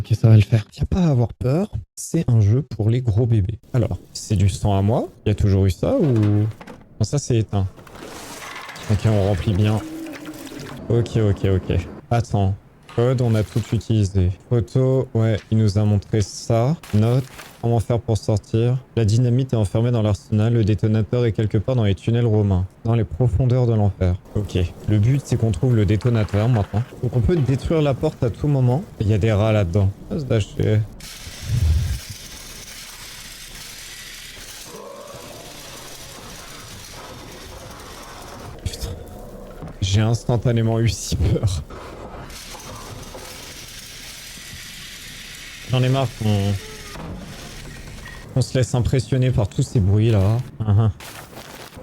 ok, ça va le faire. Y a pas à avoir peur, c'est un jeu pour les gros bébés. Alors, c'est du sang à moi? Il y a toujours eu ça ou... Non, ça c'est éteint. Ok, on remplit bien. Ok, ok, ok. Attends. Code, on a tout utilisé. Photo, ouais, il nous a montré ça. Note, comment faire pour sortir. La dynamite est enfermée dans l'arsenal. Le détonateur est quelque part dans les tunnels romains. Dans les profondeurs de l'enfer. Ok. Le but, c'est qu'on trouve le détonateur maintenant. Donc on peut détruire la porte à tout moment. Il y a des rats là-dedans. Ah, se dasher. Putain. J'ai instantanément eu si peur. J'en ai marre qu'on se laisse impressionner par tous ces bruits là.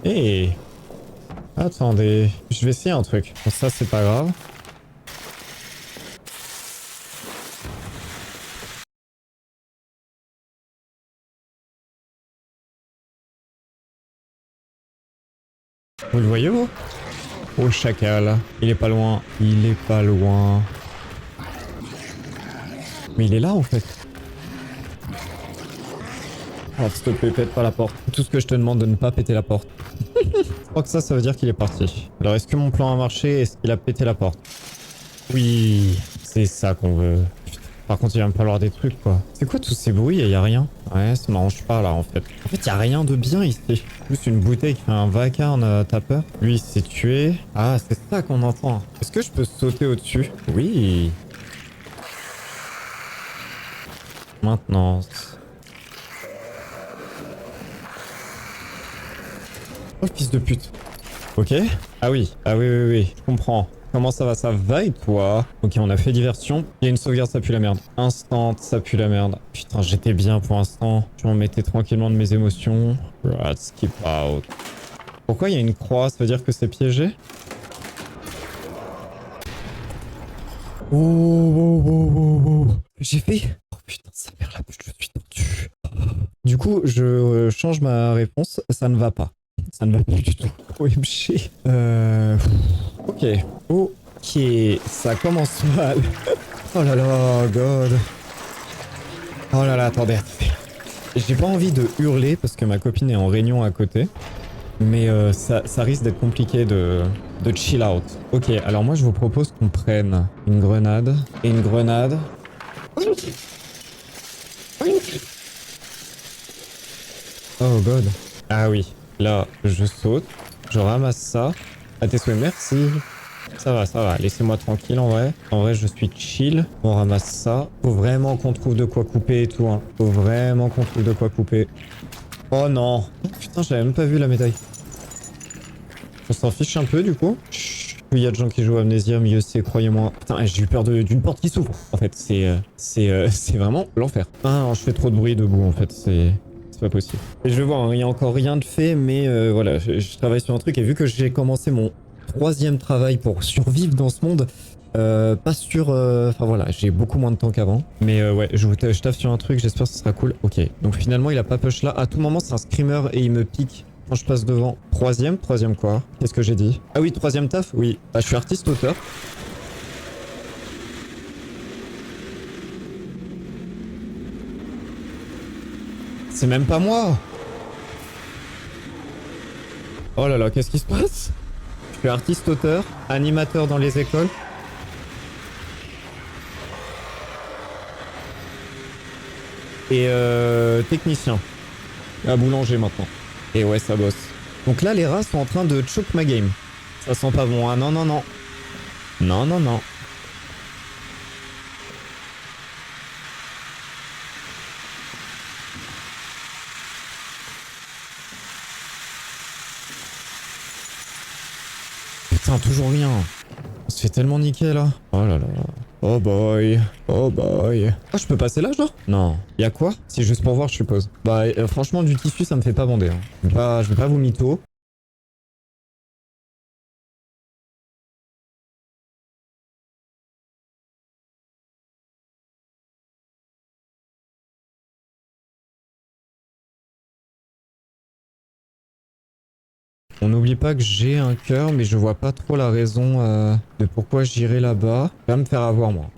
Hey, attendez, je vais essayer un truc. Bon, ça c'est pas grave. Vous le voyez vous? Oh le chacal, il est pas loin. Il est pas loin. Mais il est là en fait. Oh s'il te plaît, pète pas la porte. Tout ce que je te demande de ne pas péter la porte. Je crois que ça veut dire qu'il est parti. Alors est-ce que mon plan a marché? Est-ce qu'il a pété la porte? Oui, c'est ça qu'on veut. Putain. Par contre, il va me falloir des trucs, quoi. C'est quoi tous ces bruits et y a rien? Ouais, ça m'arrange pas, là, en fait. En fait, y a rien de bien ici. Juste une bouteille qui fait un vacarme, t'as peur? Lui, il s'est tué. Ah, c'est ça qu'on entend. Est-ce que je peux sauter au-dessus? Oui. Maintenance. Oh, fils de pute. Ok. Ah oui. Ah oui, oui, oui. Je comprends. Comment ça va? Ça va et toi? Ok, on a fait diversion. Il y a une sauvegarde, ça pue la merde. Instant, ça pue la merde. Putain, j'étais bien pour l'instant. Je m'en mettais tranquillement de mes émotions. Right, skip out. Pourquoi il y a une croix? Ça veut dire que c'est piégé? Oh, oh, oh, oh, oh. J'ai fait... Oh putain, ça perd la bouche, je suis tordu. Du coup, je change ma réponse. Ça ne va pas. Ça ne va plus du tout. OMG. Ok. Ok. Ça commence mal. Oh là là, God. Oh là là, attendez. J'ai pas envie de hurler parce que ma copine est en réunion à côté. Mais ça risque d'être compliqué de chill out. Ok, alors moi je vous propose qu'on prenne une grenade et une grenade. Oh God. Ah oui. Là, je saute. Je ramasse ça. À tes souhaits, merci. Ça va, ça va. Laissez-moi tranquille en vrai. En vrai, je suis chill. On ramasse ça. Faut vraiment qu'on trouve de quoi couper et tout. Hein. Faut vraiment qu'on trouve de quoi couper. Oh non. Oh, putain, j'avais même pas vu la médaille. On s'en fiche un peu du coup. Chut. Il y a de gens qui jouent à Amnesia, mieux c'est, croyez-moi. Putain, j'ai eu peur d'une porte qui s'ouvre. En fait, c'est vraiment l'enfer. Ah, je fais trop de bruit debout en fait. C'est pas possible. Et je vais voir, hein, il y a encore rien de fait, mais voilà, je travaille sur un truc et vu que j'ai commencé mon troisième travail pour survivre dans ce monde, pas sûr. Enfin voilà, j'ai beaucoup moins de temps qu'avant. Mais ouais, je taffe sur un truc, j'espère que ce sera cool. Ok, donc finalement il a pas push là. À tout moment c'est un screamer et il me pique quand je passe devant. Troisième quoi? Qu'est-ce que j'ai dit? Ah oui, troisième taf? Oui. Bah je suis artiste-auteur. C'est même pas moi! Oh là là, qu'est-ce qui se passe? Je suis artiste-auteur, animateur dans les écoles. Et technicien. À boulanger maintenant. Et ouais, ça bosse. Donc là, les rats sont en train de choke ma game. Ça sent pas bon. Ah non, non, non. Non, non, non. Putain, toujours rien. On se fait tellement niquer là. Oh là là. Oh boy. Oh boy. Oh, je peux passer là, genre? Non. Y'a quoi? C'est juste pour voir, je suppose. Bah, franchement, du tissu, ça me fait pas bander. Hein. Je vais pas vous mytho. On n'oublie pas que j'ai un cœur, mais je vois pas trop la raison de pourquoi j'irai là-bas. Va me faire avoir, moi.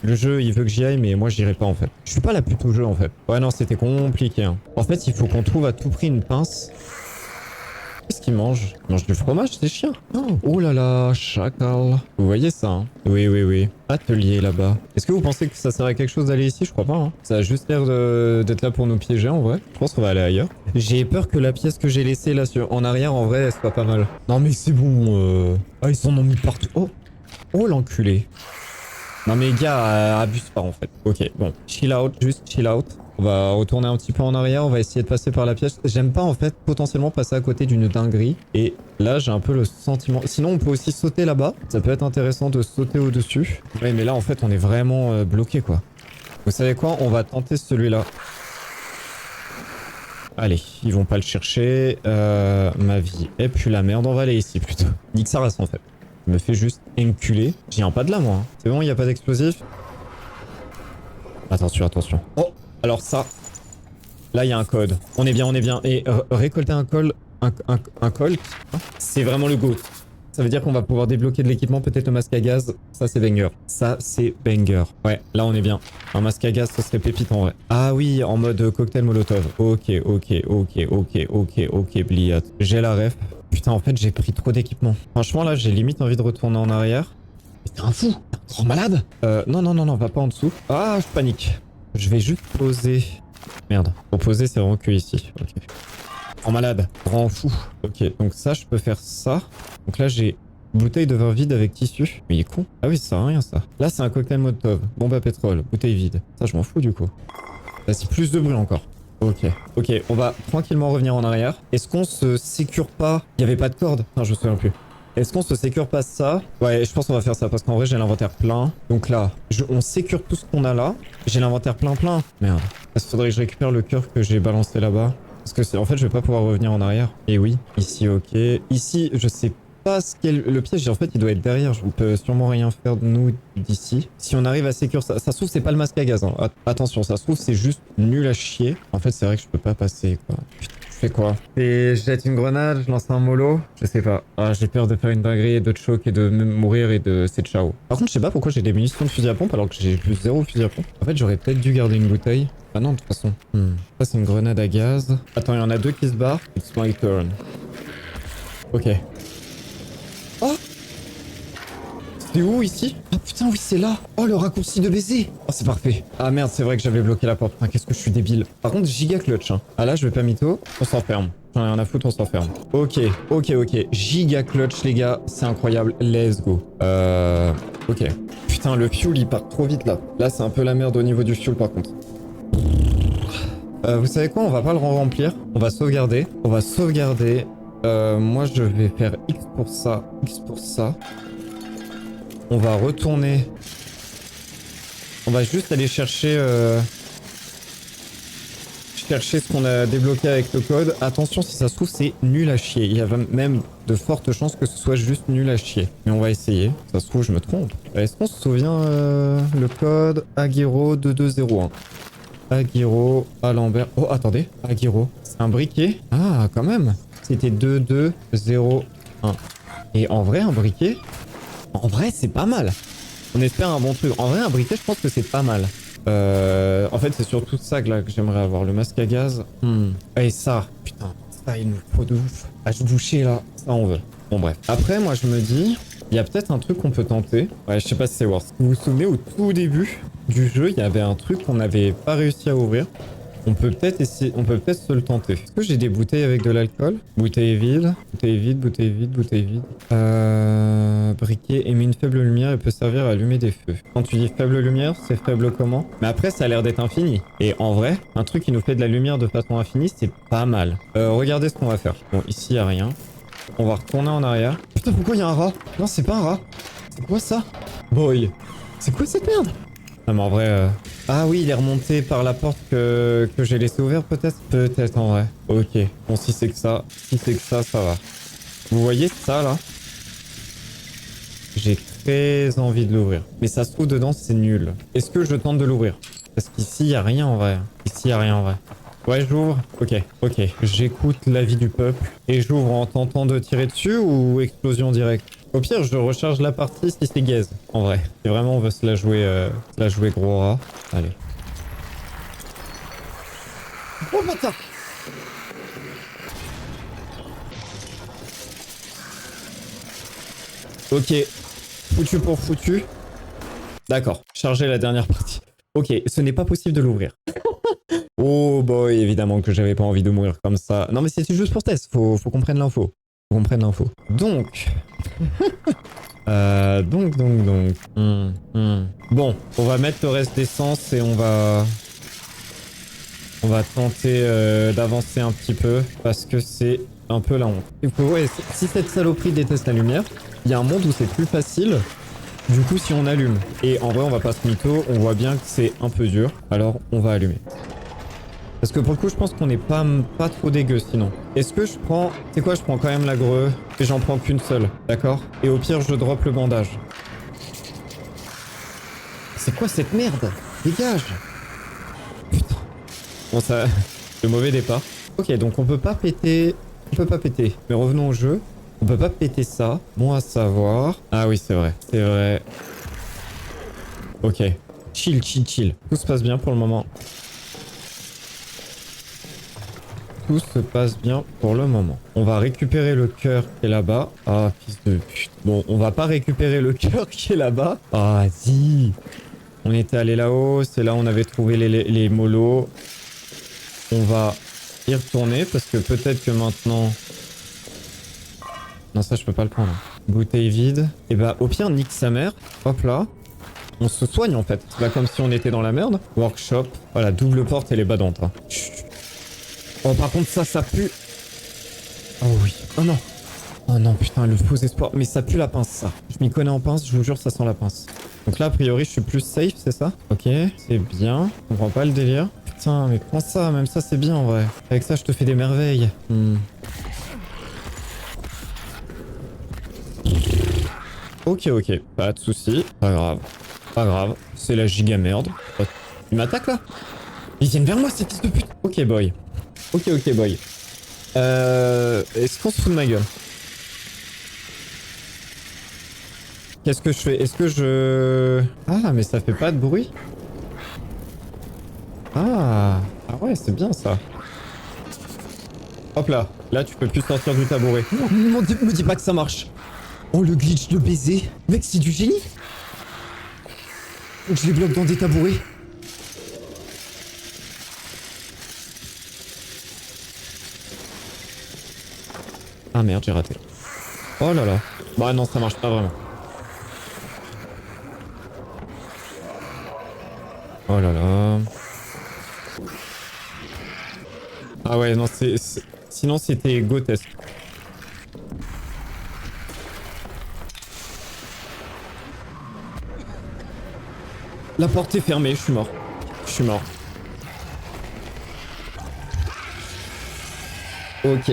Le jeu, il veut que j'y aille, mais moi, j'irai pas, en fait. Je suis pas la pute au jeu, en fait. Ouais, non, c'était compliqué, hein. En fait, il faut qu'on trouve à tout prix une pince. Qu'est-ce qu'ils mangent? Ils mangent du fromage, ces chiens. Oh là là, chacal. Vous voyez ça, hein? Oui, oui, oui. Atelier, là-bas. Est-ce que vous pensez que ça sert à quelque chose d'aller ici? Je crois pas, hein. Ça a juste l'air d'être là pour nous piéger, en vrai. Je pense qu'on va aller ailleurs. J'ai peur que la pièce que j'ai laissée, là, en arrière, en vrai, elle soit pas mal. Non, mais c'est bon, Ah, ils s'en ont mis partout. Oh! Oh, l'enculé. Non, mais gars, abuse pas, en fait. Ok, bon. Chill out, juste chill out. On va retourner un petit peu en arrière, on va essayer de passer par la pièce. J'aime pas en fait potentiellement passer à côté d'une dinguerie. Et là j'ai un peu le sentiment... Sinon on peut aussi sauter là-bas. Ça peut être intéressant de sauter au-dessus. Ouais mais là en fait on est vraiment bloqué quoi. Vous savez quoi? On va tenter celui-là. Allez, ils vont pas le chercher. Ma vie est plus la merde. On va aller ici plutôt. Nique sa race en fait. Je me fais juste enculer. J'ai un pas de là moi. Hein. C'est bon, il n'y a pas d'explosif. Attention, attention. Oh! Alors ça, là il y a un code. On est bien, on est bien. Et récolter un col, un colt, c'est vraiment le GOAT. Ça veut dire qu'on va pouvoir débloquer de l'équipement, peut-être le masque à gaz. Ça c'est banger. Ça c'est banger. Ouais, là on est bien. Un masque à gaz, ce serait pépite en vrai. Ah oui, en mode cocktail molotov. Ok, ok, ok, ok, ok, ok, bliat. J'ai la ref. Putain, en fait j'ai pris trop d'équipement. Franchement là, j'ai limite envie de retourner en arrière. Mais t'es un fou, t'es un grand malade. Non, non, non, non, va pas en dessous. Ah, je panique. Je vais juste poser. Merde. Pour poser, c'est vraiment que ici. Ok. En malade. Grand fou. Ok. Donc ça, je peux faire ça. Donc là, j'ai bouteille de vin vide avec tissu. Mais il est con. Ah oui, ça sert à rien, ça. Là, c'est un cocktail Molotov. Bombe à pétrole. Bouteille vide. Ça, je m'en fous, du coup. Là, c'est plus de bruit encore. Ok. Ok. On va tranquillement revenir en arrière. Est-ce qu'on se sécure pas? Il y avait pas de corde. Enfin, je me souviens plus. Est-ce qu'on se sécure pas ça? Ouais, je pense qu'on va faire ça parce qu'en vrai j'ai l'inventaire plein. Donc là, on sécure tout ce qu'on a là. J'ai l'inventaire plein. Merde. Est-ce qu'il faudrait que je récupère le cœur que j'ai balancé là-bas? Parce que en fait je vais pas pouvoir revenir en arrière. Et oui, ici ok. Ici, je sais pas ce qu'est le piège. En fait, il doit être derrière. Je peux sûrement rien faire de nous d'ici. Si on arrive à sécure ça. Ça se trouve, c'est pas le masque à gaz. Hein. Attention, ça se trouve, c'est juste nul à chier. En fait, c'est vrai que je peux pas passer quoi. Putain. Je fais quoi? Et je jette une grenade, je lance un mollo. Je sais pas. Ah, j'ai peur de faire une dinguerie et de choc et de mourir et de c'est ciao. Par contre, je sais pas pourquoi j'ai des munitions de fusil à pompe alors que j'ai plus zéro fusil à pompe. En fait, j'aurais peut-être dû garder une bouteille. Ah non, de toute façon. Ça, c'est une grenade à gaz. Attends, il y en a deux qui se barrent. It's my turn. Ok. Oh! C'est où ici? Ah putain, oui, c'est là. Oh, le raccourci de baiser. Oh, c'est parfait. Ah merde, c'est vrai que j'avais bloqué la porte. Putain, qu'est-ce que je suis débile. Par contre, giga clutch. Hein. Ah là, je vais pas mytho. On s'enferme. J'en ai rien à foutre, on s'enferme. Ok, ok, ok. Giga clutch, les gars. C'est incroyable. Let's go. Ok. Putain, le fuel, il part trop vite, là. Là, c'est un peu la merde au niveau du fuel, par contre. Vous savez quoi? On va pas le remplir. On va sauvegarder. On va sauvegarder. Moi, je vais faire X pour ça. X pour ça. On va retourner. On va juste aller chercher ce qu'on a débloqué avec le code. Attention, si ça se trouve, c'est nul à chier. Il y a même de fortes chances que ce soit juste nul à chier. Mais on va essayer. Ça se trouve, je me trompe. Est-ce qu'on se souvient le code Aguero 2201? Aguero à Lambert. Oh, attendez. Aguero. C'est un briquet. Ah, quand même. C'était 2201. Et en vrai, un briquet... En vrai, c'est pas mal. On espère un bon truc. En vrai, un briquet, je pense que c'est pas mal. En fait, c'est surtout ça que, là, que j'aimerais avoir. Le masque à gaz. Et ça. Putain, ça, il nous faut de ouf. À se boucher, là. Ça, on veut. Bon, bref. Après, moi, je me dis... Il y a peut-être un truc qu'on peut tenter. Ouais, je sais pas si c'est worth. Vous vous souvenez, au tout début du jeu, il y avait un truc qu'on n'avait pas réussi à ouvrir. On peut peut-être essayer, on peut peut-être se le tenter. Est-ce que j'ai des bouteilles avec de l'alcool? Bouteille vide, bouteille vide, bouteille vide, bouteille vide. Briquet émet une faible lumière et peut servir à allumer des feux. Quand tu dis faible lumière, c'est faible comment? Mais après, ça a l'air d'être infini. Et en vrai, un truc qui nous fait de la lumière de façon infinie, c'est pas mal. Regardez ce qu'on va faire. Bon, ici, il n'y a rien. On va retourner en arrière. Putain, pourquoi il y a un rat? Non, c'est pas un rat. C'est quoi ça? Boy. C'est quoi cette merde? Non, mais en vrai... Ah oui, il est remonté par la porte que j'ai laissé ouverte peut-être? Peut-être en vrai. Ok. Bon, si c'est que ça, ça va. Vous voyez ça là? J'ai très envie de l'ouvrir. Mais ça se trouve dedans, c'est nul. Est-ce que je tente de l'ouvrir? Parce qu'ici, il n'y a rien en vrai. Ici, il n'y a rien en vrai. Ouais, j'ouvre. Ok, ok. J'écoute l'avis du peuple. Et j'ouvre en tentant de tirer dessus ou explosion directe? Au pire, je recharge la partie si c'est gaze, en vrai. Si vraiment on veut se la jouer gros rat. Allez. Oh bâtard! Ok. Foutu pour foutu. D'accord. Charger la dernière partie. Ok, ce n'est pas possible de l'ouvrir. Oh boy, évidemment que j'avais pas envie de mourir comme ça. Non mais c'était juste pour test, faut qu'on prenne l'info. Faut qu'on prenne l'info. Donc... donc. Bon, on va mettre le reste d'essence et on va tenter d'avancer un petit peu parce que c'est un peu la honte. Du coup, ouais, si cette saloperie déteste la lumière, il y a un monde où c'est plus facile. Du coup, si on allume, et en vrai, on va pas se mytho, on voit bien que c'est un peu dur, alors on va allumer. Parce que pour le coup, je pense qu'on n'est pas trop dégueu sinon. Est-ce que je prends... C'est quoi, je prends quand même la greu et j'en prends qu'une seule, d'accord? Et au pire, je drop le bandage. C'est quoi cette merde? Dégage! Putain. Bon, ça... Le mauvais départ. Ok, donc on peut pas péter... On peut pas péter. Mais revenons au jeu. On peut pas péter ça. Bon à savoir. Ah oui, c'est vrai. C'est vrai. Ok. Chill. Tout se passe bien pour le moment. Tout se passe bien pour le moment. On va récupérer le cœur qui est là-bas. Ah, fils de pute. Bon, on va pas récupérer le cœur qui est là-bas. Ah, si. On était allé là-haut. C'est là où on avait trouvé les molos. On va y retourner parce que peut-être que maintenant... Non, ça, je peux pas le prendre. Bouteille vide. Et bah, au pire, nique sa mère. Hop là. On se soigne, en fait. C'est pas comme si on était dans la merde. Workshop. Voilà, double porte et les badantes. Hein. Oh, par contre, ça pue. Oh oui. Oh non. Oh non, putain, le faux espoir. Mais ça pue la pince, ça. Je m'y connais en pince, je vous jure, ça sent la pince. Donc là, a priori, je suis plus safe, c'est ça? Ok, c'est bien. Je comprends pas le délire. Putain, mais prends ça, même ça, c'est bien, en vrai. Avec ça, je te fais des merveilles. Ok, pas de soucis. Pas grave. C'est la giga merde. Oh, il m'attaque là? Ils viennent vers moi, ces fils de pute. Ok, boy. Ok, boy. Est-ce qu'on se fout de ma gueule? Qu'est-ce que je fais? Est-ce que je... Ah, mais ça fait pas de bruit? Ah ouais, c'est bien ça. Hop là. Là, tu peux plus sortir du tabouret. Oh, me dis pas que ça marche. Oh, le glitch de baiser. Mec, c'est du génie. Faut que je les bloque dans des tabourets. Ah merde, j'ai raté. Oh là là. Bah non, ça marche pas vraiment. Oh là là. Ah ouais, non, sinon c'était grotesque. La porte est fermée, je suis mort. Ok.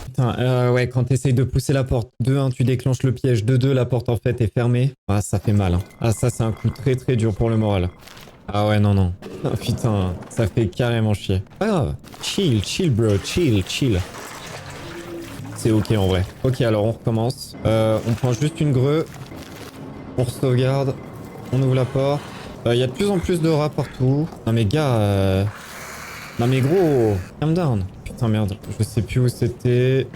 Putain, ouais, quand t'essayes de pousser la porte, de 1, tu déclenches le piège, de 2, la porte en fait est fermée. Ah, ça fait mal. Hein. Ah, ça, c'est un coup très dur pour le moral. Ah ouais, non. Ah, putain, ça fait carrément chier. Pas grave. Chill, bro, chill. C'est ok en vrai. Ok, alors on recommence. On prend juste une greu. On sauvegarde. On ouvre la porte. Il y a de plus en plus de rats partout. Non mais gars, non mais gros, calm down. Putain merde, je sais plus où c'était.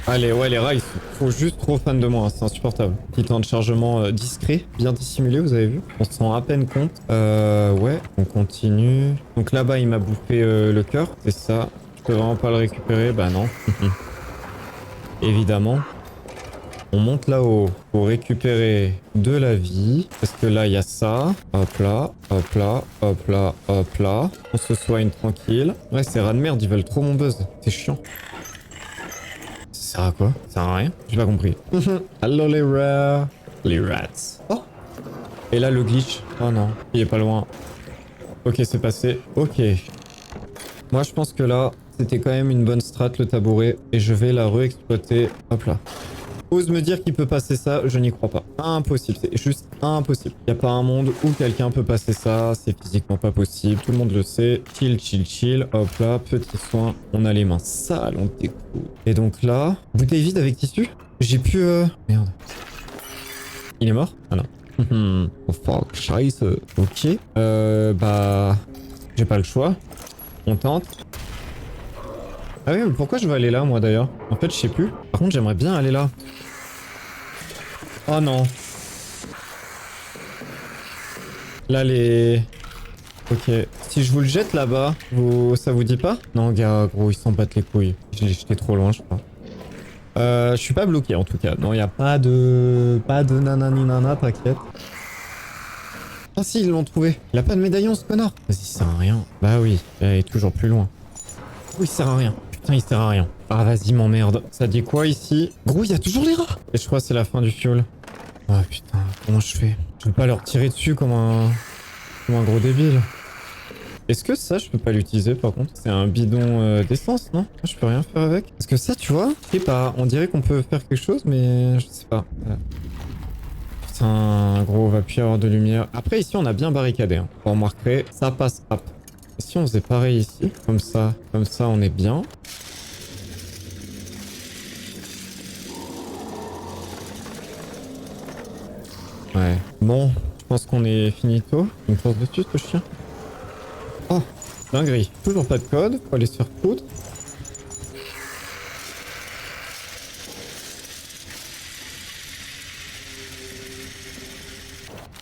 Allez, ouais, les rats, ils sont juste trop fans de moi, hein, c'est insupportable. Petit temps de chargement discret, bien dissimulé, vous avez vu. On se rend à peine compte. Ouais, on continue. Donc là-bas, il m'a bouffé le cœur, c'est ça. Je peux vraiment pas le récupérer? Bah non. Évidemment. On monte là-haut pour récupérer de la vie. Parce que là, il y a ça. Hop là. On se soigne tranquille. Ouais, ces rats de merde, ils veulent trop mon buzz. C'est chiant. Ça sert à quoi? Ça sert à rien? J'ai pas compris. Hello les rats. Les rats. Oh. Et là, le glitch. Oh non, il est pas loin. Ok, c'est passé. Ok. Moi, je pense que là, c'était quand même une bonne strat, le tabouret. Et je vais la re-exploiter. Hop là. ose me dire qu'il peut passer ça, je n'y crois pas. Impossible, c'est juste impossible. Y a pas un monde où quelqu'un peut passer ça, c'est physiquement pas possible, tout le monde le sait. Chill, chill, chill, hop là, petit soin, on a les mains sales, on t'écoute. Et donc là, bouteille vide avec tissu. J'ai pu... Merde. Il est mort? Ah non. Oh fuck, scheiße. Ok. Bah... J'ai pas le choix. On tente. Ah oui, mais pourquoi je veux aller là, moi, d'ailleurs? En fait, je sais plus. Par contre, j'aimerais bien aller là. Oh non. Là, les... Ok. Si je vous le jette là-bas, ça vous dit pas? Non, gars, gros, ils s'en battent les couilles. Je l'ai jeté trop loin, je crois. Je suis pas bloqué, en tout cas. Non, y a pas de... Pas de nanani nana, t'inquiète. Ah si, ils l'ont trouvé. Il a pas de médaillon, ce connard. Vas-y, il sert à rien. Bah oui, il est toujours plus loin. Oui, il sert à rien. Putain, il sert à rien. Ah, vas-y, m'emmerde. Ça dit quoi, ici? Gros, il y a toujours les rats. Et je crois que c'est la fin du fuel. Ah, putain, comment je fais? Je peux pas leur tirer dessus comme un gros débile. Est-ce que ça, je peux pas l'utiliser, par contre? C'est un bidon d'essence, non? Je peux rien faire avec. Parce que ça, tu vois, je sais pas. On dirait qu'on peut faire quelque chose, mais je sais pas. Putain, gros, va plus y avoir de lumière. Après, ici, on a bien barricadé. Hein. Vous remarquerez, ça passe. Hop. Si on faisait pareil ici, comme ça, on est bien. Ouais. Bon, je pense qu'on est finito. Il me fonce dessus, ce chien. Oh, dinguerie. Toujours pas de code. Faut aller se faire foutre.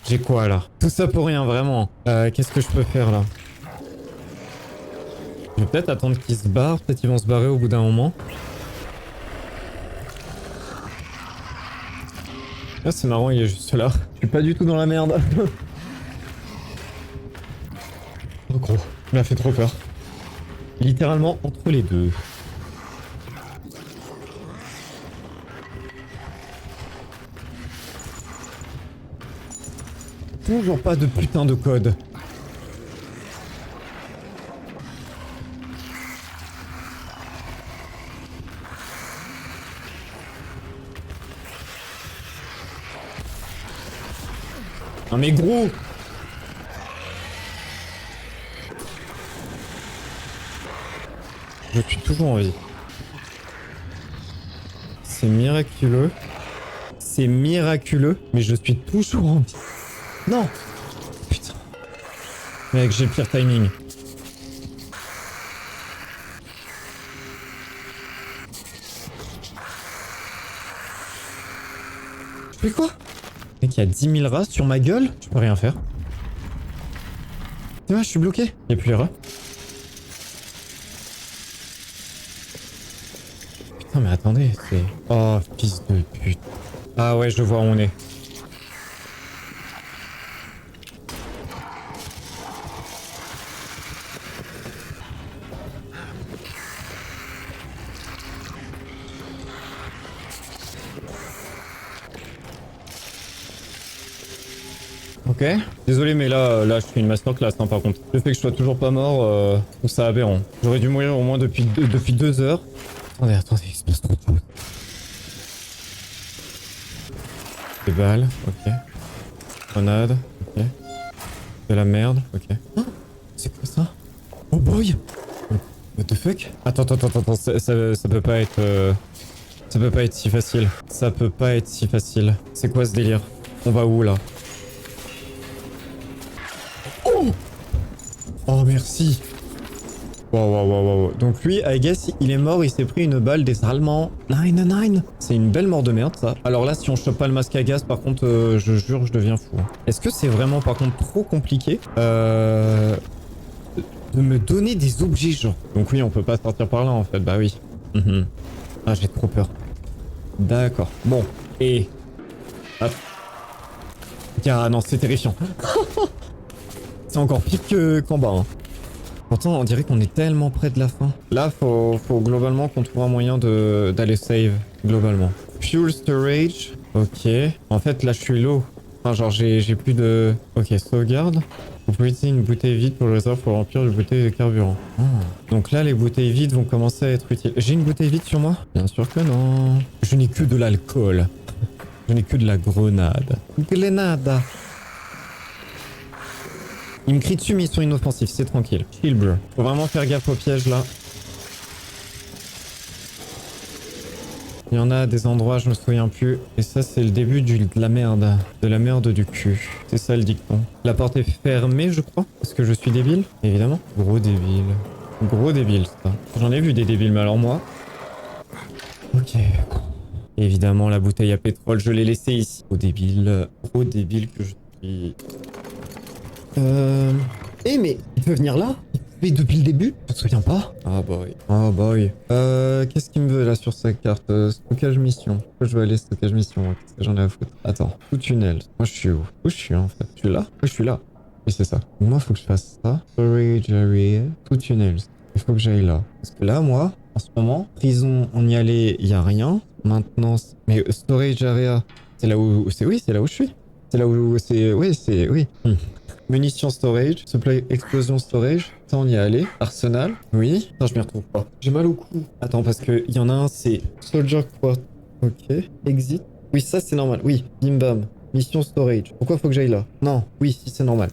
J'ai quoi, là? Tout ça pour rien, vraiment. Qu'est-ce que je peux faire, là? Je vais peut-être attendre qu'ils se barrent. Peut-être qu'ils vont se barrer au bout d'un moment. Ah, c'est marrant, il est juste là. Je suis pas du tout dans la merde. Oh gros, il m'a fait trop peur. Littéralement entre les deux. Toujours pas de putain de code. Ah mais gros! Je suis toujours en vie. C'est miraculeux. C'est miraculeux, mais je suis toujours en vie. Non! Putain. Mec, j'ai le pire timing. Je fais quoi? Mec, il y a 10 000 rats sur ma gueule. Je peux rien faire. Tu vois, je suis bloqué. Il n'y a plus les rats. Putain, mais attendez, c'est... Oh, fils de pute. Ah ouais, je vois où on est. Ok. Désolé, mais là, je fais une masterclass, hein, par contre. Le fait que je sois toujours pas mort, je trouve ça aberrant. J'aurais dû mourir au moins depuis 2 heures. Attendez, il se passe trop de choses. Des balles, ok. Grenade, ok. De la merde, ok. Oh, c'est quoi ça? Oh boy! What the fuck? Attends, ça peut pas être... Ça peut pas être si facile. Ça peut pas être si facile. C'est quoi ce délire? On va où là? Oh! Oh merci! Wow. Donc lui, I guess, il est mort, il s'est pris une balle des Allemands. 9. C'est une belle mort de merde, ça. Alors là, si on chope pas le masque à gaz, par contre, je jure, je deviens fou. Est-ce que c'est vraiment, par contre, trop compliqué de me donner des objets, genre? Donc oui, on peut pas sortir par là, en fait. Bah oui. Ah, j'ai trop peur. D'accord. Bon. Et... Hop. Ah non, c'est terrifiant. C'est encore pire qu'en bas, hein. Pourtant, on dirait qu'on est tellement près de la fin. Là, faut globalement qu'on trouve un moyen d'aller save, globalement. Fuel storage. Ok. En fait, là, je suis low. Enfin, genre, j'ai plus de... Ok, sauvegarde. Vous pouvez utiliser une bouteille vide pour le réserve pour remplir une bouteille de carburant. Ah. Donc là, les bouteilles vides vont commencer à être utiles. J'ai une bouteille vide sur moi? Bien sûr que non. Je n'ai que de l'alcool. Je n'ai que de la grenade. Grenade. Il me crie dessus, mais ils sont inoffensifs, c'est tranquille. Chill, bro. Faut vraiment faire gaffe aux pièges, là. Il y en a à des endroits, je me souviens plus. Et ça, c'est le début de la merde. De la merde du cul. C'est ça le dicton. La porte est fermée, je crois. Est-ce que je suis débile? Évidemment. Gros débile. Gros débile, ça. J'en ai vu des débiles, mais alors moi... Ok. Évidemment, la bouteille à pétrole, je l'ai laissée ici. Gros débile que je suis... Eh mais il peut venir là? Mais depuis le début? Je me souviens pas. Ah boy. Ah boy. Qu'est-ce qu'il me veut là sur sa carte? Stockage mission. Pourquoi je veux aller stockage mission? Qu'est-ce que j'en ai à foutre? Attends. Tout tunnel. Moi je suis où? Où je suis en fait? Je suis là? Oui je suis là. Oui c'est ça. Moi faut que je fasse ça. Storage area. Tout tunnel. Il faut que j'aille là. Parce que là moi, en ce moment, prison, on y allait, il y a rien. Maintenant, mais storage area, c'est là où... C'est oui, c'est là où je suis. C'est là où c'est... Oui, c'est... Oui. Munitions storage, supply explosion storage, ça on y est allé. Arsenal, oui. Non, je m'y retrouve pas. J'ai mal au cou. Attends, parce que il y en a un, c'est Soldier Quad. Ok. Exit. Oui, ça c'est normal. Oui, bim bam. Mission storage. Pourquoi faut que j'aille là? Non, oui, si c'est normal.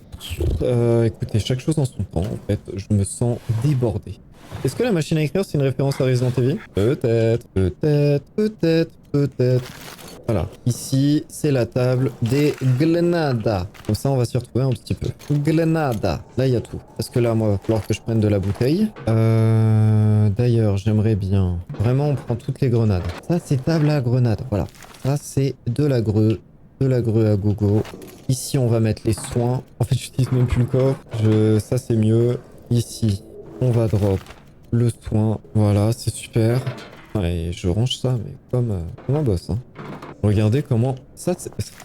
Écoutez, chaque chose en son temps, en fait, je me sens débordé. Est-ce que la machine à écrire c'est une référence à Resident Evil? Peut-être, peut-être, peut-être, peut-être. Voilà. Ici, c'est la table des grenades. Comme ça, on va s'y retrouver un petit peu. Grenades. Là, il y a tout. Parce que là, moi, il va falloir que je prenne de la bouteille. D'ailleurs, j'aimerais bien... Vraiment, on prend toutes les grenades. Ça, c'est table à grenades. Voilà. Ça, c'est de la greu. De la greu à gogo. Ici, on va mettre les soins. En fait, j'utilise même plus le corps. Ça, c'est mieux. Ici, on va drop le soin. Voilà, c'est super. Et je range ça, mais comme un boss, hein. Regardez comment... Ça,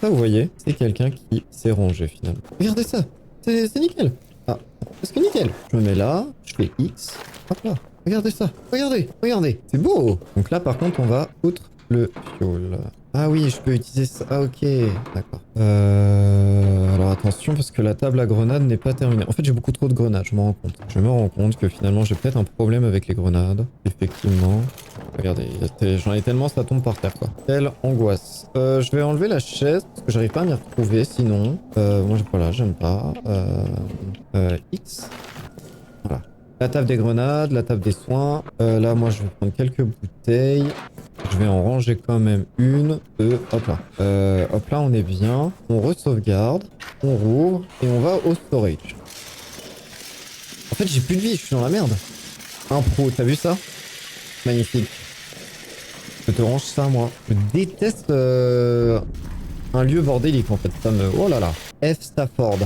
vous voyez, c'est quelqu'un qui s'est rangé finalement. Regardez ça. C'est nickel. Ah, parce que nickel. Je me mets là, je fais X. Hop là. Regardez ça. Regardez, regardez. C'est beau. Donc là, par contre, on va outre le fuel. Ah oui, je peux utiliser ça. Ah ok, d'accord. Alors attention, parce que la table à grenades n'est pas terminée. En fait, j'ai beaucoup trop de grenades, je me rends compte. Je me rends compte que finalement, j'ai peut-être un problème avec les grenades. Effectivement. Regardez, j'en ai tellement, ça tombe par terre, quoi. Quelle angoisse. Je vais enlever la chaise, parce que j'arrive pas à m'y retrouver, sinon. Moi, voilà, j'aime pas. X. Voilà. La table des grenades, la table des soins. Là, moi, je vais prendre quelques bouteilles. Je vais en ranger quand même une, deux, hop là. Hop là, on est bien. On re-sauvegarde, on rouvre et on va au storage. En fait, j'ai plus de vie, je suis dans la merde. Un pro, t'as vu ça? Magnifique. Je te range ça, moi. Je déteste un lieu bordélique, en fait. Ça me... Oh là là. F. Stafford.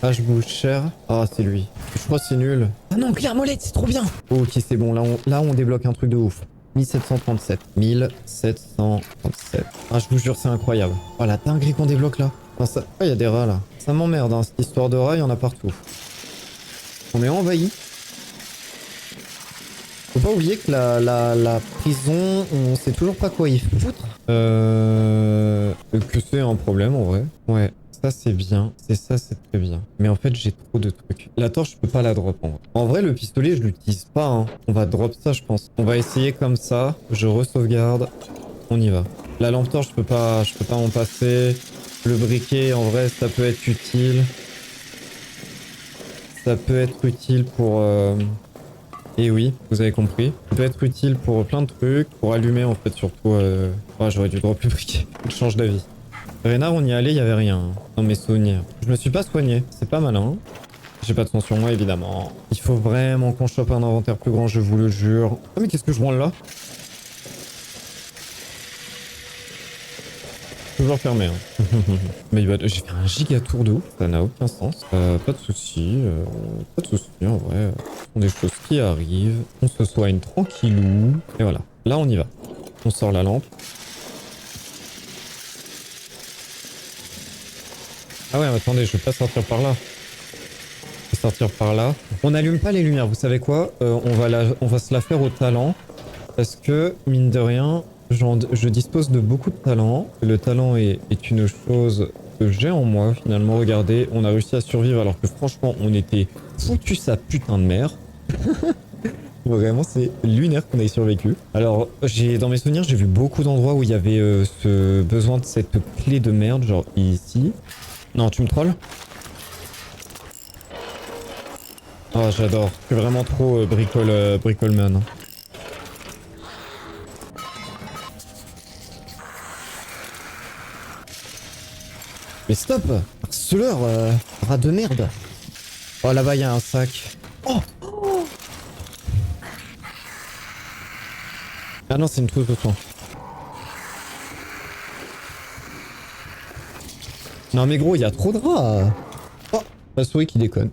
Ah, je bouge cher. Ah, c'est lui. Je crois que c'est nul. Ah non, Claire Molette, c'est trop bien. Ok, c'est bon. Là, on débloque un truc de ouf. 1737. 1737. Ah, je vous jure, c'est incroyable. Oh, la dinguerie qu'on débloque là. Ah, il y a des rats là. Ça m'emmerde, hein. Cette histoire de rats, il y en a partout. On est envahi. Faut pas oublier que la prison, on sait toujours pas quoi y foutre. Que c'est un problème en vrai. Ouais, ça c'est bien. Ça c'est très bien. Mais en fait j'ai trop de trucs. La torche je peux pas la drop en vrai. En vrai le pistolet je l'utilise pas, hein. On va drop ça je pense. On va essayer comme ça. Je re-sauvegarde. On y va. La lampe torche je peux pas m'en passer. Le briquet en vrai ça peut être utile. Ça peut être utile pour... Et oui, vous avez compris. Ça peut être utile pour plein de trucs. Pour allumer en fait surtout... Ah, j'aurais dû drop le briquet. Je change d'avis. Reynard, on y allait, il y avait rien. Dans mes souvenirs. Je me suis pas soigné. C'est pas malin. J'ai pas de sang sur moi évidemment. Il faut vraiment qu'on chope un inventaire plus grand, je vous le jure. Ah mais qu'est-ce que je branle là? Toujours fermé. Hein. Mais j'ai fait un giga tour de ouf, ça n'a aucun sens. Pas de soucis, pas de soucis en vrai. Ce sont des choses qui arrivent. On se soigne tranquillou. Et voilà, là on y va. On sort la lampe. Ah ouais, attendez, je vais pas sortir par là. Je vais sortir par là. On n'allume pas les lumières, vous savez quoi? On va se la faire au talent. Parce que, mine de rien, Je dispose de beaucoup de talent. Le talent est une chose que j'ai en moi, finalement. Regardez, on a réussi à survivre alors que franchement, on était foutu sa putain de mère. Vraiment, c'est lunaire qu'on ait survécu. Alors, dans mes souvenirs, j'ai vu beaucoup d'endroits où il y avait ce besoin de cette clé de merde, genre ici. Non, tu me trolles? Oh, j'adore. Je suis vraiment trop bricoleman. Mais stop! Harceleur, rat de merde! Oh, là-bas, il y a un sac. Oh! Ah non, c'est une trousse de soin. Non mais gros, il y a trop de rats. Oh, la souris qui déconne.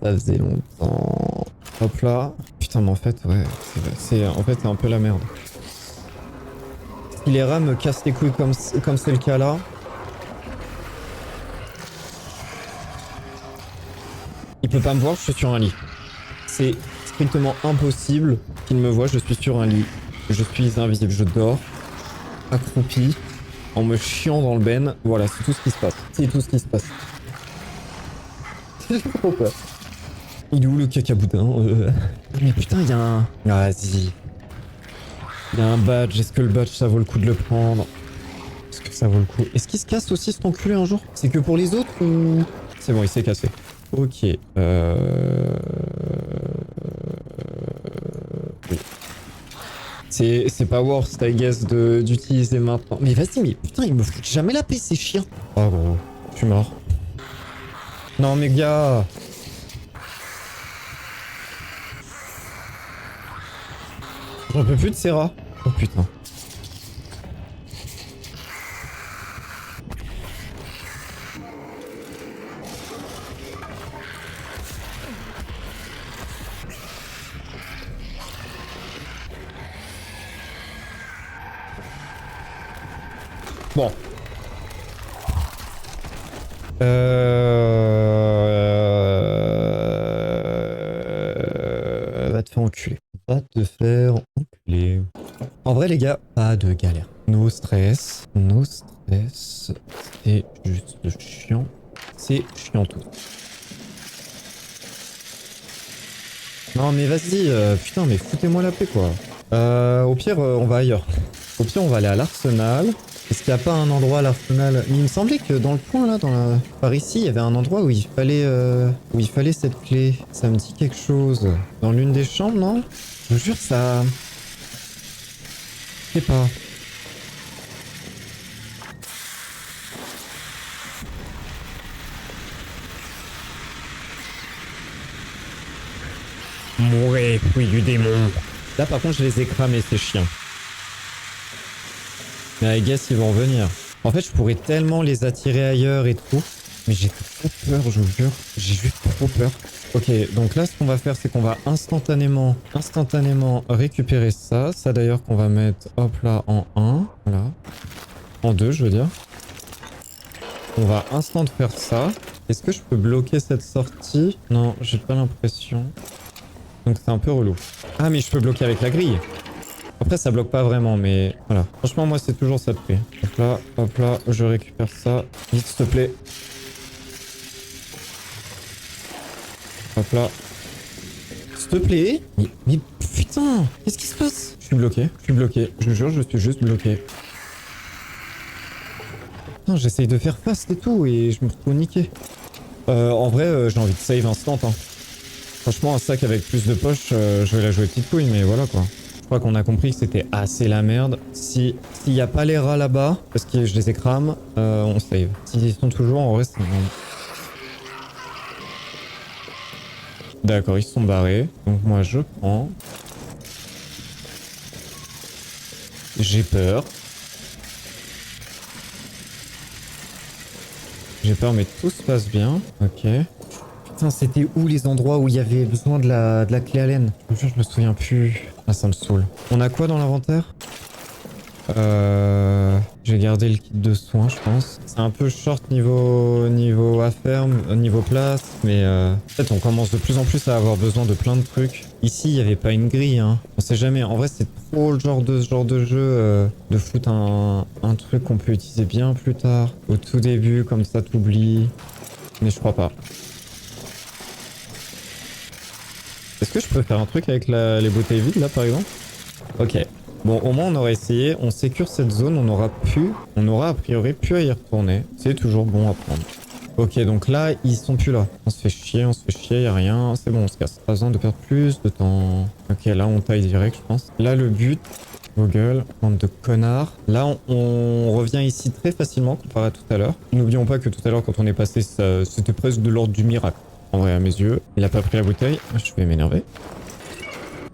Ça faisait longtemps. Hop là. Putain, mais en fait, ouais, c'est un peu la merde. Si les rats me cassent les couilles comme c'est le cas là. Il peut pas me voir, je suis sur un lit. C'est strictement impossible qu'il me voie, je suis sur un lit. Je suis invisible, je dors, accroupi, en me chiant dans le ben. Voilà, c'est tout ce qui se passe. C'est tout ce qui se passe. J'ai trop peur. Il est où le cacaboudin Mais putain, il y a un... Ah, vas-y. Il y a un badge. Est-ce que le badge, ça vaut le coup de le prendre? Est-ce que ça vaut le coup? Est-ce qu'il se casse aussi cet enculé un jour? C'est que pour les autres ou... C'est bon, il s'est cassé. Ok. Oui. C'est pas worth, I guess, d'utiliser maintenant. Mais vas-y, mais putain, ils me foutent jamais la paix, ces chiens. Oh gros, je suis mort. Non mais gars. J'en peux plus de ces rats. Oh putain. Bon. Va te faire enculer. Va te faire enculer. En vrai les gars, pas de galère. No stress. No stress. C'est juste chiant. C'est chiant tout. Non mais vas-y, putain mais foutez-moi la paix quoi. Au pire on va ailleurs. Au pire on va aller à l'arsenal. Est-ce qu'il n'y a pas un endroit à l'arsenal? Il me semblait que dans le coin là, par ici, il y avait un endroit où il fallait cette clé. Ça me dit quelque chose. Dans l'une des chambres, non? Je vous jure, ça... Je sais pas. Mourez, fruit du démon. Là par contre, je les ai cramés, ces chiens. Mais I guess ils vont revenir. En fait, je pourrais tellement les attirer ailleurs et tout. Mais j'ai trop peur, je vous jure. J'ai juste trop peur. Ok, donc là, ce qu'on va faire, c'est qu'on va instantanément récupérer ça. Ça d'ailleurs qu'on va mettre, hop là, en 1. Voilà. En 2, je veux dire. On va instant faire ça. Est-ce que je peux bloquer cette sortie? Non, j'ai pas l'impression. Donc c'est un peu relou. Ah, mais je peux bloquer avec la grille. Après, ça bloque pas vraiment, mais voilà. Franchement, moi, c'est toujours ça de prix. Hop là, je récupère ça. Vite, s'il te plaît. Hop là. S'il te plaît. Mais putain, qu'est-ce qui se passe? Je suis bloqué. Je vous jure, je suis juste bloqué. Putain, j'essaye de faire fast et tout, et je me retrouve niqué. En vrai, j'ai envie de save instant, hein. Franchement, un sac avec plus de poches, je vais la jouer petite couille, mais voilà, quoi. Je crois qu'on a compris que c'était assez la merde. S'il n'y a pas les rats là-bas, parce que je les écrame, on save. S'ils sont toujours, en vrai, c'est bon. D'accord, ils se sont barrés. Donc moi, je prends. J'ai peur. J'ai peur, mais tout se passe bien. Ok. Putain, c'était où les endroits où il y avait besoin de la clé Allen? Je me souviens plus. Ah, ça me saoule. On a quoi dans l'inventaire? Je vais garder le kit de soins, je pense. C'est un peu short niveau affaires, niveau place, mais en fait, on commence de plus en plus à avoir besoin de plein de trucs. Ici, il n'y avait pas une grille, hein. On sait jamais. En vrai, c'est trop le genre de jeu de foutre un truc qu'on peut utiliser bien plus tard. Au tout début, comme ça, t'oublies. Mais je crois pas. Est-ce que je peux faire un truc avec les bouteilles vides, là, par exemple? Ok. Bon, au moins, on aura essayé. On sécure cette zone. On aura a priori pu y retourner. C'est toujours bon à prendre. Ok, donc là, ils sont plus là. On se fait chier, y a rien. C'est bon, on se casse. Pas besoin de perdre plus de temps. Ok, là, on taille direct, je pense. Là, le but... Google, bande de connards. Là, on revient ici très facilement comparé à tout à l'heure. N'oublions pas que tout à l'heure, quand on est passé, c'était presque de l'ordre du miracle. En vrai, à mes yeux. Il a pas pris la bouteille. Je vais m'énerver.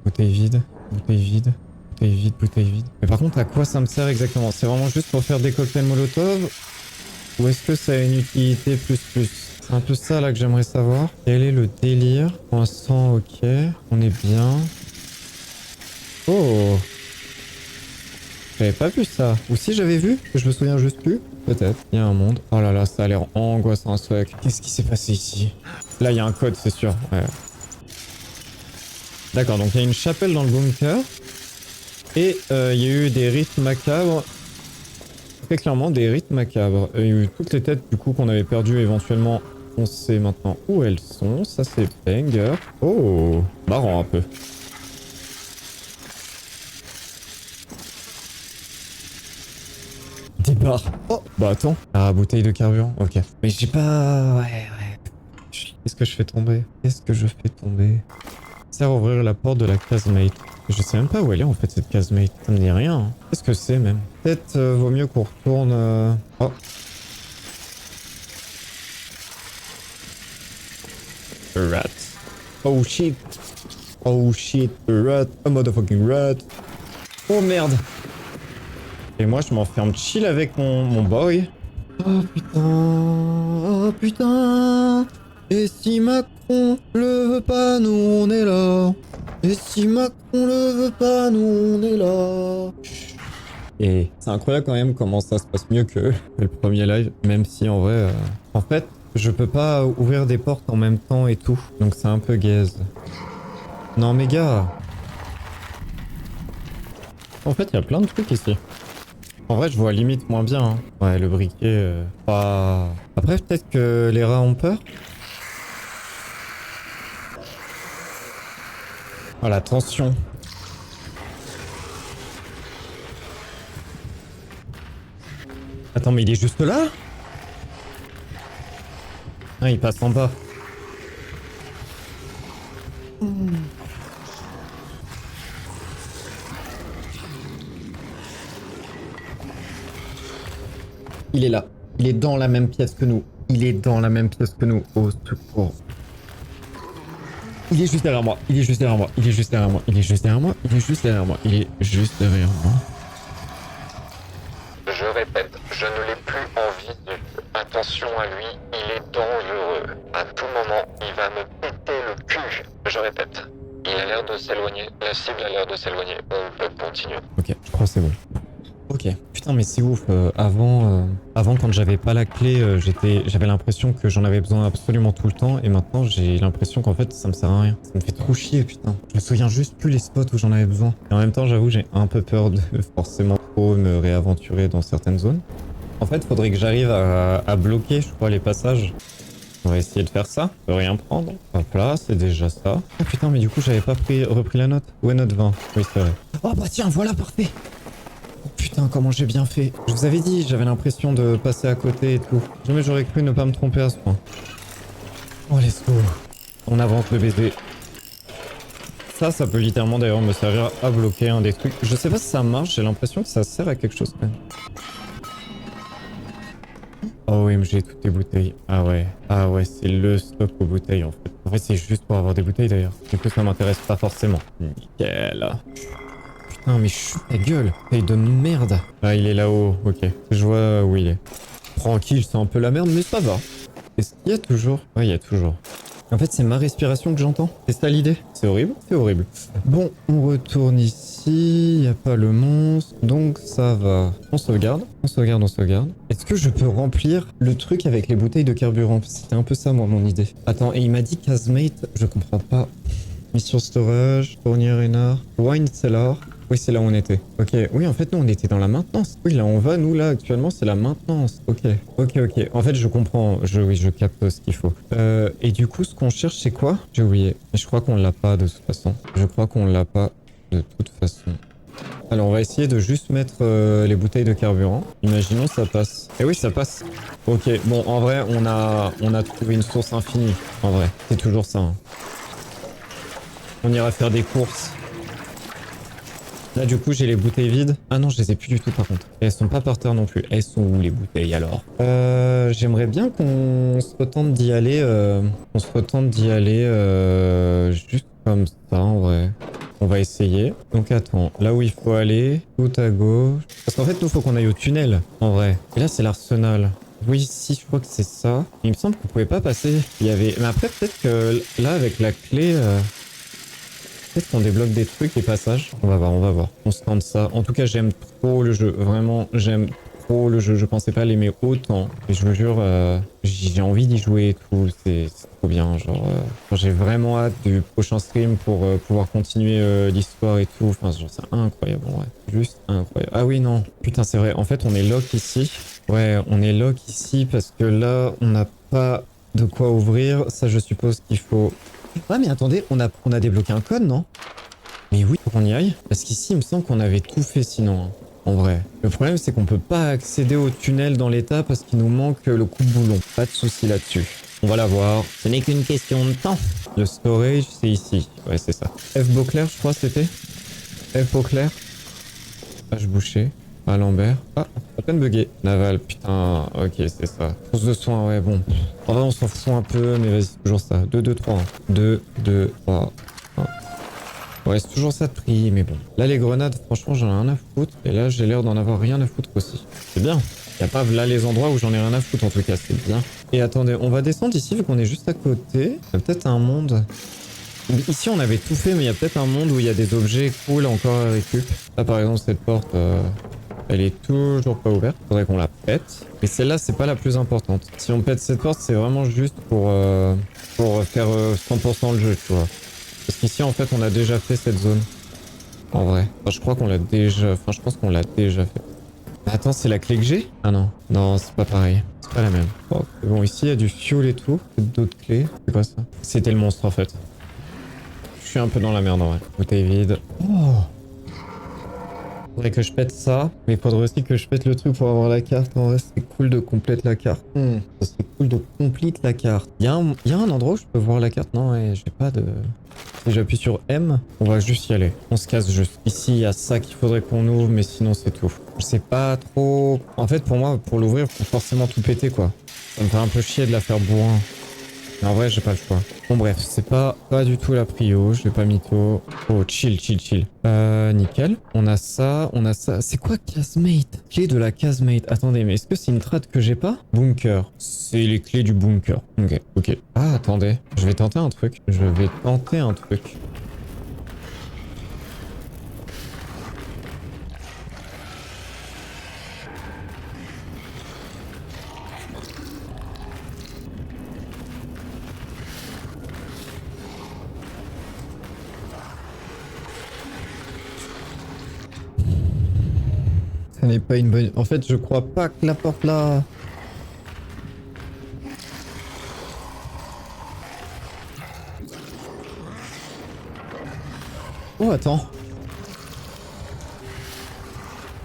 Bouteille vide, bouteille vide, bouteille vide, bouteille vide. Mais par contre, à quoi ça me sert exactement? C'est vraiment juste pour faire des cocktails Molotov? Ou est-ce que ça a une utilité plus? C'est un peu ça là que j'aimerais savoir. Quel est le délire? Pour l'instant, ok. On est bien. Oh! J'avais pas vu ça. Ou si j'avais vu, que je me souviens juste plus. Peut-être. Il y a un monde. Oh là là, ça a l'air angoissant ce truc. Qu'est-ce qui s'est passé ici? Là, il y a un code, c'est sûr. Ouais. D'accord, donc il y a une chapelle dans le bunker. Et il y a eu des rites macabres. Très clairement, des rites macabres. Il y a eu toutes les têtes du coup qu'on avait perdues éventuellement. On sait maintenant où elles sont. Ça, c'est banger. Oh, marrant un peu. Des barres. Oh, bah attends. Ah, bouteille de carburant. Ok. Mais j'ai pas... Ouais. Qu'est-ce que je fais tomber? Ça sert à ouvrir la porte de la casemate. Je sais même pas où elle est en fait cette casemate. Ça me dit rien. Hein. Qu'est-ce que c'est même? Peut-être vaut mieux qu'on retourne... Oh. A rat. Oh shit. Oh shit. A rat. A motherfucking rat. Oh merde. Et moi je m'enferme chill avec mon boy. Oh putain. Oh putain. Et si Macron le veut pas, nous on est là. Et si Macron le veut pas, nous on est là. Et c'est incroyable quand même comment ça se passe mieux que le premier live, même si en vrai... En fait, je peux pas ouvrir des portes en même temps et tout, donc c'est un peu gaze. Non mais gars. En fait, il y a plein de trucs ici. En vrai, je vois limite moins bien. Hein. Ouais, le briquet... pas... Après, peut-être que les rats ont peur. Oh la tension. Attends, mais il est juste là? Ah, il passe en bas. Il est là. Il est dans la même pièce que nous. Au secours. Il est juste derrière moi. Il est juste derrière moi. Je répète, je ne l'ai plus en vie. Attention à lui, il est dangereux. À tout moment, il va me péter le cul. Je répète, il a l'air de s'éloigner. La cible a l'air de s'éloigner. On peut continuer. Ok, je crois que c'est bon. Ok. Putain, mais c'est ouf. Avant, quand j'avais pas la clé, j'avais l'impression que j'en avais besoin absolument tout le temps. Et maintenant, j'ai l'impression qu'en fait, ça me sert à rien. Ça me fait trop chier, putain. Je me souviens juste plus les spots où j'en avais besoin. Et en même temps, j'avoue, j'ai un peu peur de forcément trop me réaventurer dans certaines zones. En fait, faudrait que j'arrive à bloquer, je crois, les passages. On va essayer de faire ça. Je peux rien prendre. Hop là, c'est déjà ça. Ah putain, mais du coup, j'avais pas repris la note. Où est note 20? Oui, c'est vrai. Oh bah tiens, voilà, parfait. Oh putain, comment j'ai bien fait. Je vous avais dit, j'avais l'impression de passer à côté et tout. Jamais j'aurais cru ne pas me tromper à ce point. Oh, let's go. On avance le baiser. Ça peut littéralement d'ailleurs me servir à bloquer un des trucs. Je sais pas si ça marche, j'ai l'impression que ça sert à quelque chose quand même. Oh oui, mais j'ai toutes les bouteilles. Ah ouais, c'est le stock aux bouteilles en fait. En fait, c'est juste pour avoir des bouteilles d'ailleurs. Du coup, ça m'intéresse pas forcément. Nickel. Putain, mais chut ta gueule. Taille de merde. Ah, il est là-haut. Ok. Je vois où il est. Tranquille, c'est un peu la merde, mais ça va. Est-ce qu'il y a toujours? Ouais, il y a toujours. En fait, c'est ma respiration que j'entends. C'est ça l'idée? C'est horrible? C'est horrible. Bon, on retourne ici. Y a pas le monstre. Donc, ça va. On sauvegarde. On sauvegarde, on sauvegarde. Est-ce que je peux remplir le truc avec les bouteilles de carburant? C'était un peu ça, moi, mon idée. Attends, et il m'a dit casemate. Je comprends pas. Mission storage. Tournier Renard. Wine cellar. Oui, c'est là où on était. Ok. Oui, en fait, nous, on était dans la maintenance. Oui, là, on va. Nous, là, actuellement, c'est la maintenance. Ok. Ok, ok. En fait, je comprends. Oui, je capte ce qu'il faut. Et du coup, ce qu'on cherche, c'est quoi? J'ai oublié. Mais je crois qu'on l'a pas, de toute façon. Je crois qu'on l'a pas, de toute façon. Alors, on va essayer de juste mettre les bouteilles de carburant. Imaginons ça passe. Et oui, ça passe. Ok. Bon, en vrai, on a trouvé une source infinie. En vrai. C'est toujours ça. Hein. On ira faire des courses. Là, du coup, j'ai les bouteilles vides. Ah non, je les ai plus du tout, par contre. Et elles sont pas par terre non plus. Elles sont où, les bouteilles, alors? J'aimerais bien qu'on se retente d'y aller... On se retente d'y aller... Juste comme ça, en vrai. On va essayer. Donc, attends. Là où il faut aller, tout à gauche. Parce qu'en fait, nous, faut qu'on aille au tunnel, en vrai. Et là, c'est l'arsenal. Oui, si, je crois que c'est ça. Il me semble qu'on pouvait pas passer. Il y avait... Mais après, peut-être que là, avec la clé... Peut-être qu'on débloque des trucs, des passages. On va voir, on va voir. On se tente ça. En tout cas, j'aime trop le jeu. Vraiment, j'aime trop le jeu. Je pensais pas l'aimer autant. Et je vous jure, j'ai envie d'y jouer et tout. C'est trop bien. Genre, j'ai vraiment hâte du prochain stream pour pouvoir continuer l'histoire et tout. Enfin, genre, c'est incroyable. Ouais. Juste incroyable. Ah oui, non. Putain, c'est vrai. En fait, on est lock ici. Ouais, on est lock ici parce que là, on n'a pas de quoi ouvrir. Ça, je suppose qu'il faut... Ouais, mais attendez, on a débloqué un code, non? Mais oui, faut qu'on y aille. Parce qu'ici, il me semble qu'on avait tout fait sinon, hein, en vrai. Le problème, c'est qu'on peut pas accéder au tunnel dans l'état parce qu'il nous manque le coup de boulon. Pas de souci là-dessus. On va l'avoir. Ce n'est qu'une question de temps. Le storage, c'est ici. Ouais, c'est ça. F. Beauclerc, je crois, c'était F. Beauclerc. H. Boucher. Ah, Lambert. Ah, à peine bugué. Naval, putain. Ok, c'est ça. Source de soins, ouais, bon. En vrai, on s'en fout un peu, mais vas-y, c'est toujours ça. 2, 2, 3. 2, 2, 3. 1. Ouais, c'est toujours ça de prix, mais bon. Là, les grenades, franchement, j'en ai rien à foutre. Et là, j'ai l'air d'en avoir rien à foutre aussi. C'est bien. Y a pas là les endroits où j'en ai rien à foutre, en tout cas, c'est bien. Et attendez, on va descendre ici, vu qu'on est juste à côté. Il y a peut-être un monde... Ici, on avait tout fait, mais il y a peut-être un monde où il y a des objets cool encore à récup. Là, par exemple, cette porte... Elle est toujours pas ouverte. Faudrait qu'on la pète. Mais celle-là, c'est pas la plus importante. Si on pète cette porte, c'est vraiment juste pour faire 100% le jeu, tu vois. Parce qu'ici, en fait, on a déjà fait cette zone. En vrai. Enfin, je crois qu'on l'a déjà... Enfin, je pense qu'on l'a déjà fait. Mais attends, c'est la clé que j'ai? Ah non. Non, c'est pas pareil. C'est pas la même. Oh, bon, ici, il y a du fuel et tout. D'autres clés. C'est quoi ça? C'était le monstre, en fait. Je suis un peu dans la merde, en vrai. Bouteille vide. Oh! Faudrait que je pète ça, mais il faudrait aussi que je pète le truc pour avoir la carte. En vrai, c'est cool de complète la carte. Ça serait cool de complete la carte. Il y a un endroit où je peux voir la carte? Non, ouais, j'ai pas de... Si j'appuie sur M, on va juste y aller. On se casse juste. Ici, il y a ça qu'il faudrait qu'on ouvre, mais sinon, c'est tout. Je sais pas trop... En fait, pour moi, pour l'ouvrir, faut forcément tout péter, quoi. Ça me fait un peu chier de la faire bourrin. Mais en vrai, j'ai pas le choix. Bon, bref, c'est pas du tout la prio. Je vais pas mytho. Oh, chill, chill, chill. Nickel. On a ça, on a ça. C'est quoi casemate? Clé de la casemate. Attendez, mais est-ce que c'est une trad que j'ai pas? Bunker. C'est les clés du bunker. Ok, ok. Ah, attendez. Je vais tenter un truc. Je vais tenter un truc. Ça n'est pas une bonne... En fait, je crois pas que la porte là... Oh, attends.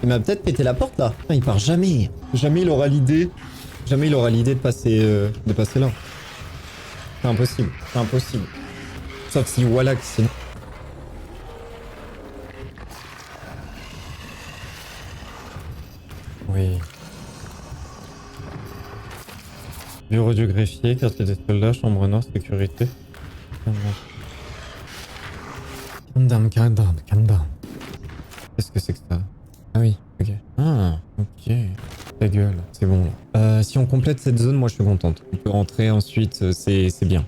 Il m'a peut-être pété la porte là. Putain, il part jamais. Jamais il aura l'idée. Jamais il aura l'idée de passer là. C'est impossible. C'est impossible. Sauf si Wallach, sinon... Oui. Bureau du greffier, quartier des soldats, chambre nord, sécurité. Calm down, calm down, calm down. Qu'est-ce que c'est que ça? Ah oui, ok. Ah, ok. Ta gueule, c'est bon là. Si on complète cette zone, moi je suis contente. On peut rentrer ensuite, c'est bien.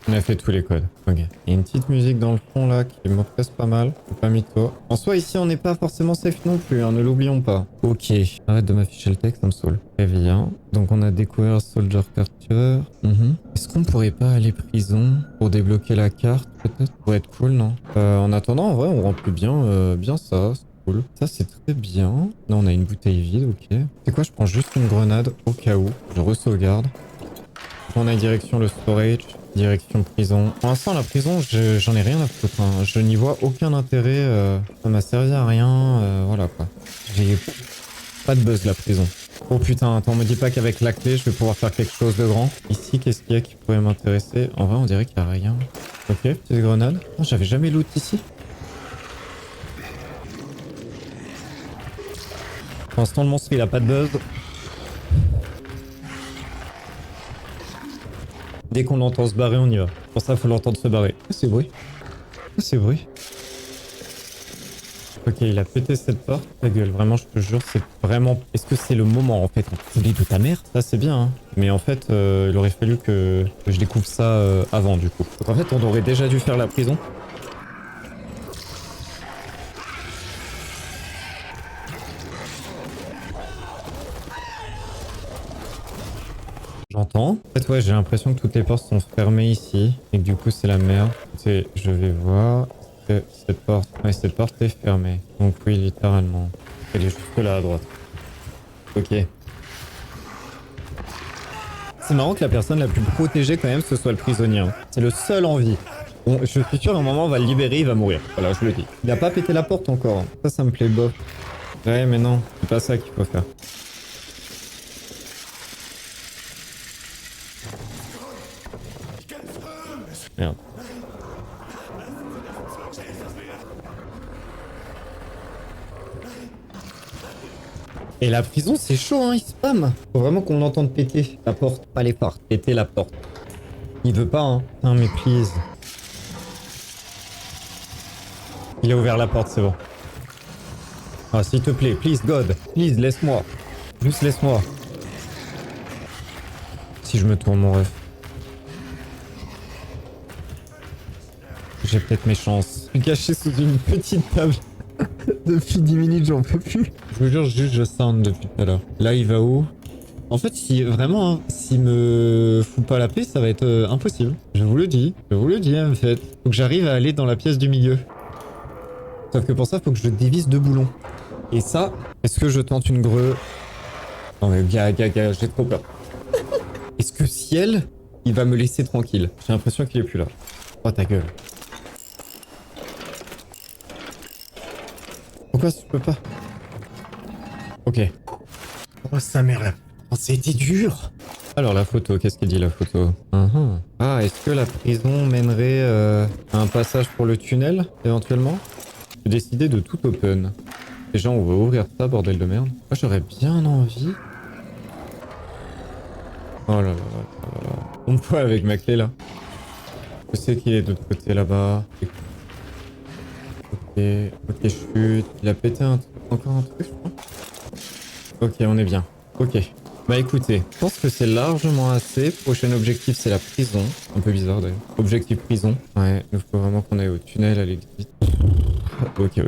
On a fait tous les codes. Ok. Il y a une petite musique dans le fond là qui m'oppresse pas mal. C'est pas mytho. En soi, ici, on n'est pas forcément safe non plus, hein, ne l'oublions pas. Ok. Arrête de m'afficher le texte, ça me saoule. Très bien. Donc, on a découvert Soldier Capture. Est-ce qu'on pourrait pas aller prison pour débloquer la carte, peut-être? Pour être cool, non? En attendant, en vrai, on remplit bien ça. Cool. Ça, c'est très bien. Là, on a une bouteille vide, ok. C'est quoi? Je prends juste une grenade au cas où. Je re-sauvegarde. On a direction le storage, direction prison. Pour l'instant, la prison, j'en ai rien à foutre. Hein. Je n'y vois aucun intérêt. Ça m'a servi à rien. Voilà quoi. J'ai pas de buzz la prison. Oh putain, attends, me dis pas qu'avec la clé, je vais pouvoir faire quelque chose de grand. Ici, qu'est-ce qu'il y a qui pourrait m'intéresser? En vrai, on dirait qu'il y a rien. Ok, petite grenade. Oh, j'avais jamais loot ici. Pour l'instant, le monstre, il a pas de buzz. Dès qu'on l'entend se barrer, on y va. Pour ça, faut l'entendre se barrer. Ah, c'est bruit. Ah, c'est bruit. Ok, il a pété cette porte. Ta gueule, vraiment, je te jure, c'est vraiment... Est-ce que c'est le moment, en fait, enculé de ta mère? Ça, c'est bien, hein. Mais en fait, il aurait fallu que je découvre ça avant, du coup. Donc, en fait, on aurait déjà dû faire la prison. J'entends. En fait, ouais, j'ai l'impression que toutes les portes sont fermées ici. Et que du coup, c'est la merde. Écoutez, je vais voir. Cette porte... Ouais, cette porte est fermée. Donc oui, littéralement. Elle est juste là, à droite. Ok. C'est marrant que la personne la plus protégée, quand même, ce soit le prisonnier. Hein. C'est le seul en vie. Bon, je suis sûr, à un moment, on va le libérer, il va mourir. Voilà, je le dis. Il a pas pété la porte encore. Hein. Ça me plaît bof. Ouais, mais non. C'est pas ça qu'il faut faire. Merde. Et la prison, c'est chaud, hein, il spam. Faut vraiment qu'on entende péter la porte, pas les portes. Péter la porte. Il veut pas, hein. Putain, mais please. Il a ouvert la porte, c'est bon. Ah, s'il te plaît, please, God. Please, laisse-moi. Juste laisse-moi. Si je me tourne, mon ref. J'ai peut-être mes chances. Je suis caché sous une petite table. Depuis 10 minutes, j'en peux plus. Je vous jure, juste je sound depuis tout à l'heure. Là, il va où? En fait, si vraiment, hein, s'il me fout pas la paix, ça va être impossible. Je vous le dis. Je vous le dis, en fait. Faut que j'arrive à aller dans la pièce du milieu. Sauf que pour ça, faut que je dévisse 2 boulons. Et ça, est-ce que je tente une greu? Non mais gars, j'ai trop peur. Est-ce que Ciel, il va me laisser tranquille? J'ai l'impression qu'il est plus là. Oh ta gueule. Pourquoi je peux pas? Ok. Oh sa mère là. Oh, c'était dur. Alors la photo, qu'est-ce qu'il dit la photo? Ah, est-ce que la prison mènerait à un passage pour le tunnel, éventuellement? J'ai décidé de tout open. Déjà, on va ouvrir ça, bordel de merde. Moi, j'aurais bien envie... Oh là là là là là. On me voit avec ma clé, là. Je sais qu'il est de l'autre côté, là-bas. Ok, chute. Il a pété encore un truc, je crois. Ok, on est bien. Ok. Bah écoutez, je pense que c'est largement assez. Prochain objectif, c'est la prison. Un peu bizarre d'ailleurs. Objectif prison. Ouais, il faut vraiment qu'on aille au tunnel, aller vite. Ok.